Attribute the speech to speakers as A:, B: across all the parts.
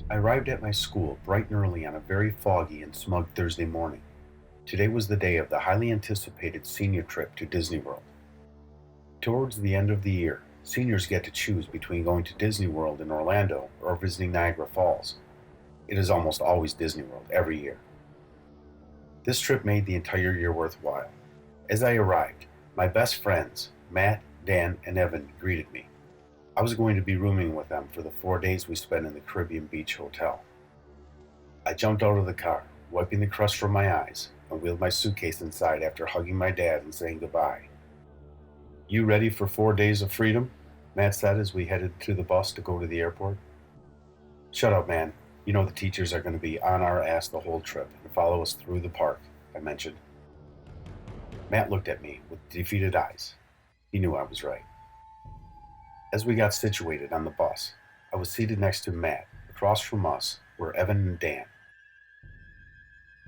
A: I arrived at my school bright and early on a very foggy and smug Thursday morning. Today was the day of the highly anticipated senior trip to Disney World. Towards the end of the year, seniors get to choose between going to Disney World in Orlando or visiting Niagara Falls. It is almost always Disney World every year. This trip made the entire year worthwhile. As I arrived, my best friends, Matt, Dan, and Evan, greeted me. I was going to be rooming with them for the 4 days we spent in the Caribbean Beach Hotel. I jumped out of the car, wiping the crust from my eyes, and wheeled my suitcase inside after hugging my dad and saying goodbye. "You ready for 4 days of freedom?" Matt said as we headed to the bus to go to the airport. "Shut up, man. You know the teachers are going to be on our ass the whole trip and follow us through the park," I mentioned. Matt looked at me with defeated eyes. He knew I was right. As we got situated on the bus, I was seated next to Matt. Across from us were Evan and Dan.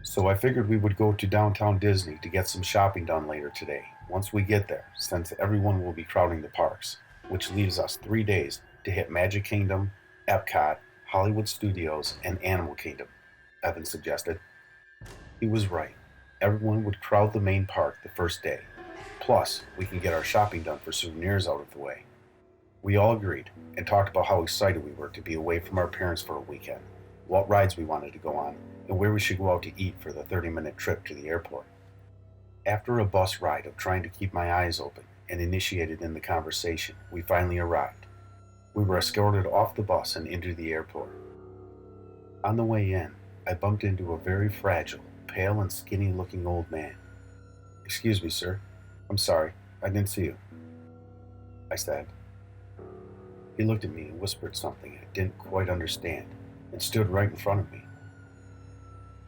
A: So I figured we would go to downtown Disney to get some shopping done later today, once we get there, since everyone will be crowding the parks, which leaves us 3 days to hit Magic Kingdom, Epcot, Hollywood Studios, and Animal Kingdom, Evan suggested. He was right. Everyone would crowd the main park the first day. Plus, we can get our shopping done for souvenirs out of the way. We all agreed and talked about how excited we were to be away from our parents for a weekend, what rides we wanted to go on, and where we should go out to eat for the 30-minute trip to the airport. After a bus ride of trying to keep my eyes open and initiated in the conversation, we finally arrived. We were escorted off the bus and into the airport. On the way in, I bumped into a very fragile, pale and skinny-looking old man. "Excuse me, sir. I'm sorry. I didn't see you," I said. He looked at me and whispered something I didn't quite understand and stood right in front of me.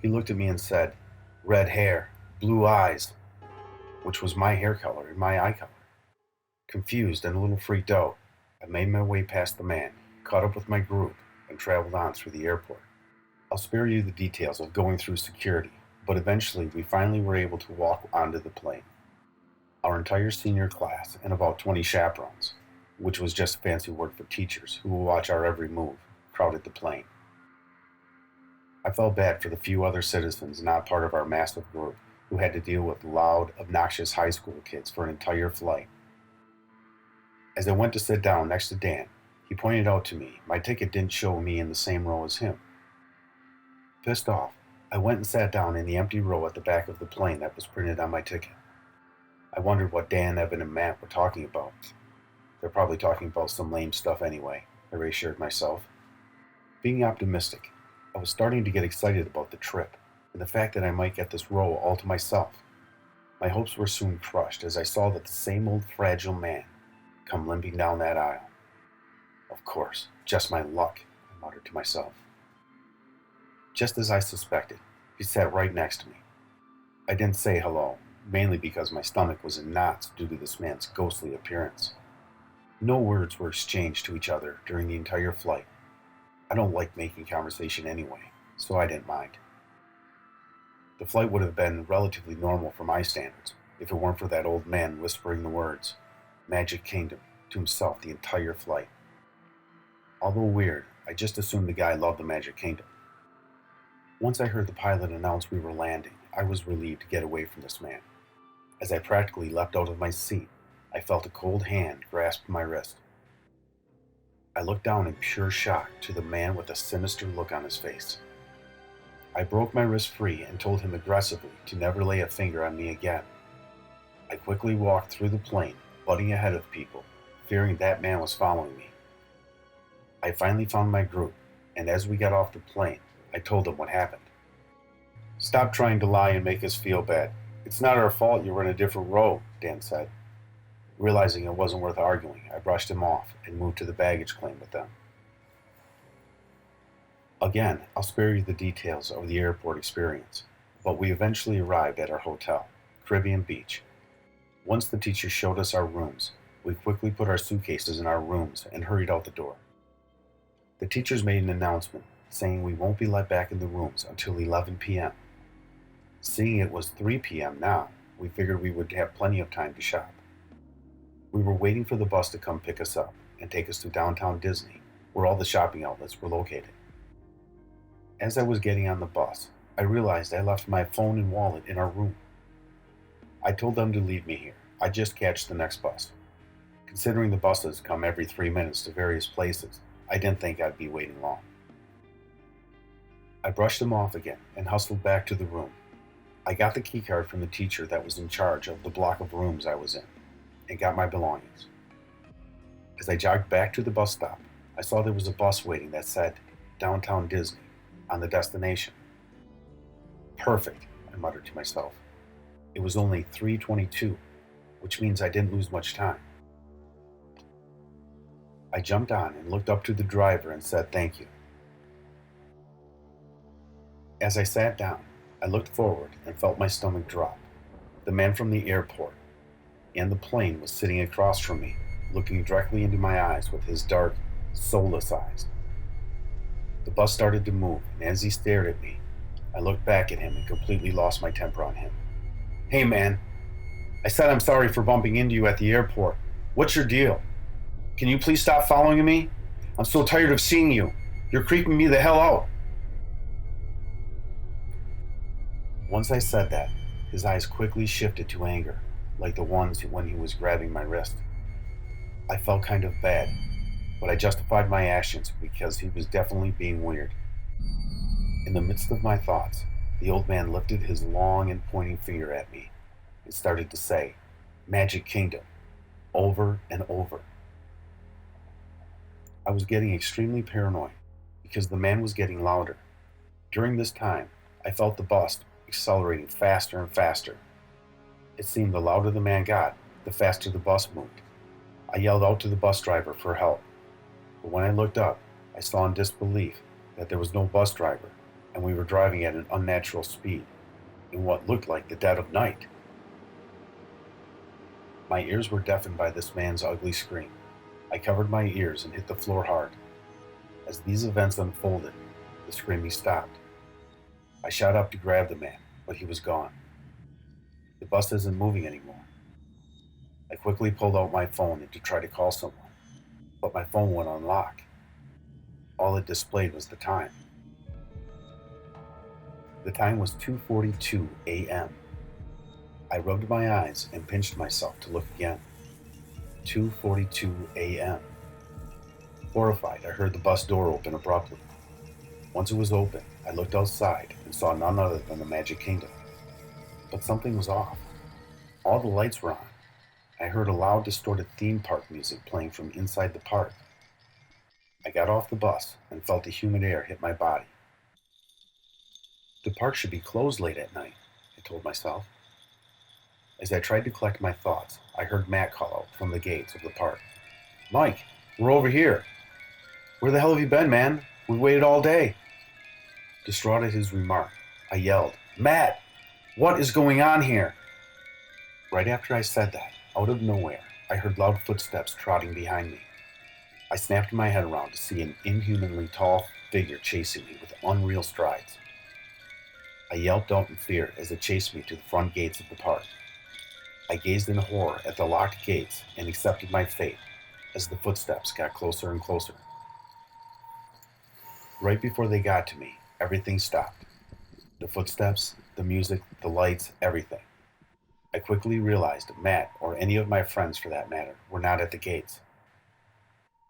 A: He looked at me and said, "Red hair, blue eyes," which was my hair color and my eye color. Confused and a little freaked out, I made my way past the man, caught up with my group, and traveled on through the airport. I'll spare you the details of going through security, but eventually we finally were able to walk onto the plane. Our entire senior class and about 20 chaperones, which was just a fancy word for teachers who will watch our every move, crowded the plane. I felt bad for the few other citizens not part of our massive group who had to deal with loud, obnoxious high school kids for an entire flight. As I went to sit down next to Dan, he pointed out to me my ticket didn't show me in the same row as him. Pissed off, I went and sat down in the empty row at the back of the plane that was printed on my ticket. I wondered what Dan, Evan, and Matt were talking about. They're probably talking about some lame stuff anyway, I reassured myself. Being optimistic, I was starting to get excited about the trip and the fact that I might get this row all to myself. My hopes were soon crushed as I saw that the same old fragile man come limping down that aisle. Of course, just my luck, I muttered to myself. Just as I suspected, he sat right next to me. I didn't say hello, mainly because my stomach was in knots due to this man's ghostly appearance. No words were exchanged to each other during the entire flight. I don't like making conversation anyway, so I didn't mind. The flight would have been relatively normal for my standards if it weren't for that old man whispering the words, "Magic Kingdom," to himself the entire flight. Although weird, I just assumed the guy loved the Magic Kingdom. Once I heard the pilot announce we were landing, I was relieved to get away from this man. As I practically leapt out of my seat, I felt a cold hand grasp my wrist. I looked down in pure shock to the man with a sinister look on his face. I broke my wrist free and told him aggressively to never lay a finger on me again. I quickly walked through the plane, butting ahead of people, fearing that man was following me. I finally found my group, and as we got off the plane, I told them what happened. "Stop trying to lie and make us feel bad. It's not our fault you were in a different row," Dan said. Realizing it wasn't worth arguing, I brushed him off and moved to the baggage claim with them. Again, I'll spare you the details of the airport experience, but we eventually arrived at our hotel, Caribbean Beach. Once the teacher showed us our rooms, we quickly put our suitcases in our rooms and hurried out the door. The teachers made an announcement saying we won't be let back in the rooms until 11 p.m. Seeing it was 3 p.m. now, we figured we would have plenty of time to shop. We were waiting for the bus to come pick us up and take us to downtown Disney, where all the shopping outlets were located. As I was getting on the bus, I realized I left my phone and wallet in our room. I told them to leave me here. I'd just catch the next bus. Considering the buses come every 3 minutes to various places, I didn't think I'd be waiting long. I brushed them off again and hustled back to the room. I got the keycard from the teacher that was in charge of the block of rooms I was in and got my belongings. As I jogged back to the bus stop, I saw there was a bus waiting that said Downtown Disney on the destination. Perfect, I muttered to myself. It was only 3:22, which means I didn't lose much time. I jumped on and looked up to the driver and said thank you. As I sat down, I looked forward and felt my stomach drop. The man from the airport and the plane was sitting across from me, looking directly into my eyes with his dark, soulless eyes. The bus started to move, and as he stared at me, I looked back at him and completely lost my temper on him. Hey man, I said I'm sorry for bumping into you at the airport. What's your deal? Can you please stop following me? I'm so tired of seeing you. You're creeping me the hell out. Once I said that, his eyes quickly shifted to anger, like the ones when he was grabbing my wrist. I felt kind of bad, but I justified my actions because he was definitely being weird. In the midst of my thoughts, the old man lifted his long and pointing finger at me and started to say, Magic Kingdom, over and over. I was getting extremely paranoid because the man was getting louder. During this time, I felt the bus accelerating faster and faster. It seemed the louder the man got, the faster the bus moved. I yelled out to the bus driver for help, but when I looked up, I saw in disbelief that there was no bus driver, and we were driving at an unnatural speed in what looked like the dead of night. My ears were deafened by this man's ugly scream. I covered my ears and hit the floor hard. As these events unfolded, the screaming stopped. I shot up to grab the man, but he was gone. The bus isn't moving anymore. I quickly pulled out my phone to try to call someone, but my phone went on lock. All it displayed was the time. The time was 2:42 a.m. I rubbed my eyes and pinched myself to look again. 2:42 a.m. Horrified, I heard the bus door open abruptly. Once it was open, I looked outside and saw none other than the Magic Kingdom. But something was off. All the lights were on. I heard a loud, distorted theme park music playing from inside the park. I got off the bus and felt the humid air hit my body. The park should be closed late at night, I told myself. As I tried to collect my thoughts, I heard Matt call out from the gates of the park. Mike, we're over here. Where the hell have you been, man? We waited all day. Distraught at his remark, I yelled, Matt, what is going on here? Right after I said that, out of nowhere, I heard loud footsteps trotting behind me. I snapped my head around to see an inhumanly tall figure chasing me with unreal strides. I yelped out in fear as it chased me to the front gates of the park. I gazed in horror at the locked gates and accepted my fate as the footsteps got closer and closer. Right before they got to me, everything stopped. The footsteps, the music, the lights, everything. I quickly realized Matt, or any of my friends for that matter, were not at the gates.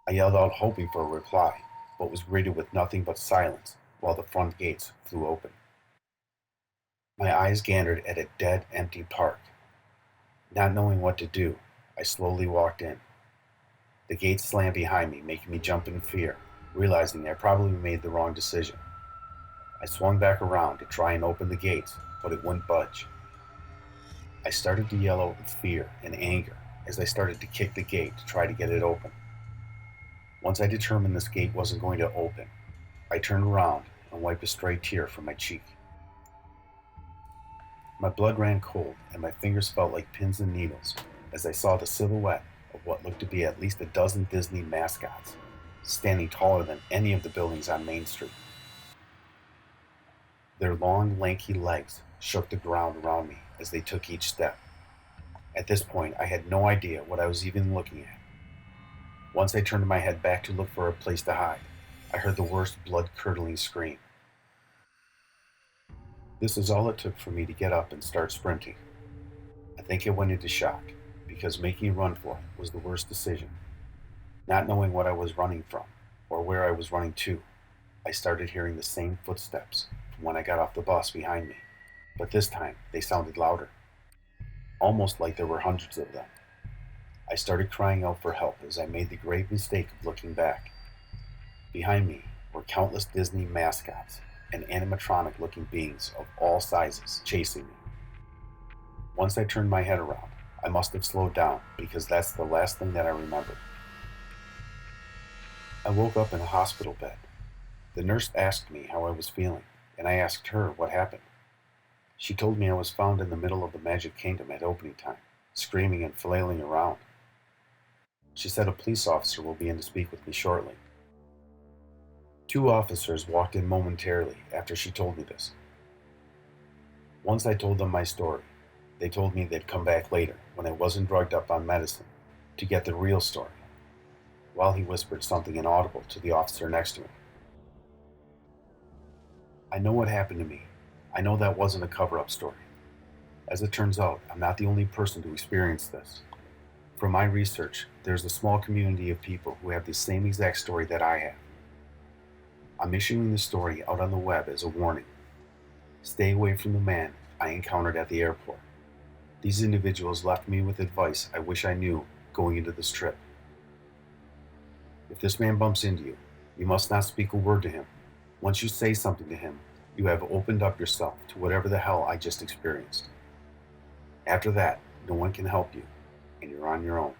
A: I yelled out hoping for a reply, but was greeted with nothing but silence while the front gates flew open. My eyes gathered at a dead, empty park. Not knowing what to do, I slowly walked in. The gates slammed behind me, making me jump in fear, realizing I probably made the wrong decision. I swung back around to try and open the gates, but it wouldn't budge. I started to yell out in fear and anger as I started to kick the gate to try to get it open. Once I determined this gate wasn't going to open, I turned around and wiped a stray tear from my cheek. My blood ran cold and my fingers felt like pins and needles as I saw the silhouette of what looked to be at least a dozen Disney mascots, standing taller than any of the buildings on Main Street. Their long, lanky legs shook the ground around me as they took each step. At this point, I had no idea what I was even looking at. Once I turned my head back to look for a place to hide, I heard the worst blood-curdling scream. This is all it took for me to get up and start sprinting. I think I went into shock, because making a run for it was the worst decision. Not knowing what I was running from, or where I was running to, I started hearing the same footsteps from when I got off the bus behind me, but this time they sounded louder, almost like there were hundreds of them. I started crying out for help as I made the grave mistake of looking back. Behind me were countless Disney mascots and animatronic-looking beings of all sizes chasing me. Once I turned my head around, I must have slowed down because that's the last thing that I remember. I woke up in a hospital bed. The nurse asked me how I was feeling, and I asked her what happened. She told me I was found in the middle of the Magic Kingdom at opening time, screaming and flailing around. She said a police officer will be in to speak with me shortly. 2 officers walked in momentarily after she told me this. Once I told them my story, they told me they'd come back later when I wasn't drugged up on medicine to get the real story, while he whispered something inaudible to the officer next to him. I know what happened to me. I know that wasn't a cover-up story. As it turns out, I'm not the only person to experience this. From my research, there's a small community of people who have the same exact story that I have. I'm issuing this story out on the web as a warning. Stay away from the man I encountered at the airport. These individuals left me with advice I wish I knew going into this trip. If this man bumps into you, you must not speak a word to him. Once you say something to him, you have opened up yourself to whatever the hell I just experienced. After that, no one can help you, and you're on your own.